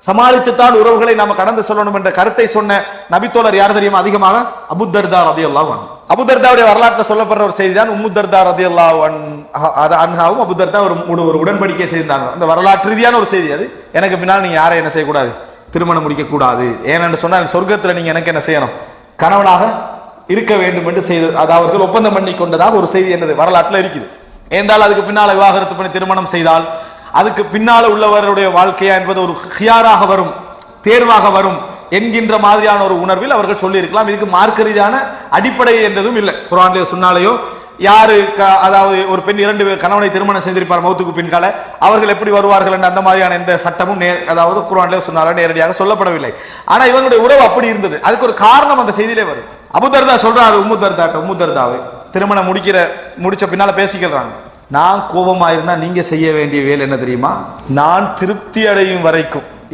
சமாளித்துத்தான் உறவுகளை நாம கடந்து சொல்லணும் என்ற கருத்தை சொன்ன நபித்தோழர் யார் தெரியுமா? அதிகமாக அபூதர்தா ரலியல்லாஹு அன்ஹு. அபூதர்தாவுடைய வரலாற்றில் சொல்லப்படுற ஒரு செய்தி தான் உம்முதர்தா ரலியல்லாஹு அன்ஹாவும் அபூதர்தா ஒரு உடன்படிக்கை செய்திருந்தாங்க. அந்த வரலாற்று ரீதியான ஒரு செய்தி. அது எனக்கு பின்னால் நீங்க யாரை என்ன செய்யக்கூடாது, திருமணம் முடிக்க கூடாது. ஏனென்று சொன்னால் சொர்க்கத்தில் நீங்க எனக்கு என்ன செய்யணும், கணவனாக இருக்க வேண்டும் என்று செய்து அவர்கள் ஒப்பந்தம் பண்ணி கொண்டதாக ஒரு செய்தி என்னது வரலாற்றில் இருக்குது. என்றால் அதுக்கு பின்னால விவாகரத்து பண்ணி திருமணம் செய்தால் அதுக்கு பின்னால உள்ளவருடைய வாழ்க்கையா என்பது ஒரு ஹியாராக வரும், தேர்வாக வரும் என்கின்ற மாதிரியான ஒரு உணர்வில் அவர்கள் சொல்லி இருக்கலாம். இதுக்கு மார்க்க ரீதியான அடிப்படை என்றதும் இல்லை. குர்ஆன்லயோ சுன்னாலயோ யாரு அதாவது ஒரு பெண் 2 கணவனை திருமணம் செய்திருப்பார் மௌத்துக்கு பின்கால அவர்கள் எப்படி வருவார்கள் என்ற அந்த மாதிரியான எந்த சட்டமும் அதாவது குர்ஆன்லயோ சுன்னாலோ நேரடியாக சொல்லப்படவில்லை. ஆனா இவங்களுடைய உறவு அப்படி இருந்தது. அதுக்கு ஒரு காரணம் அந்த செய்தியிலே வரும். அபூதர்தா சொல்றாரு உம்முதர்தாவை திருமணம் முடிச்ச பின்னால பேசிக்கிறாங்க. நான் கோபமா இருந்தா நீங்க செய்ய வேண்டிய வேலை என்ன தெரியுமா? நான் திருப்தி அடையும் வரைக்கும்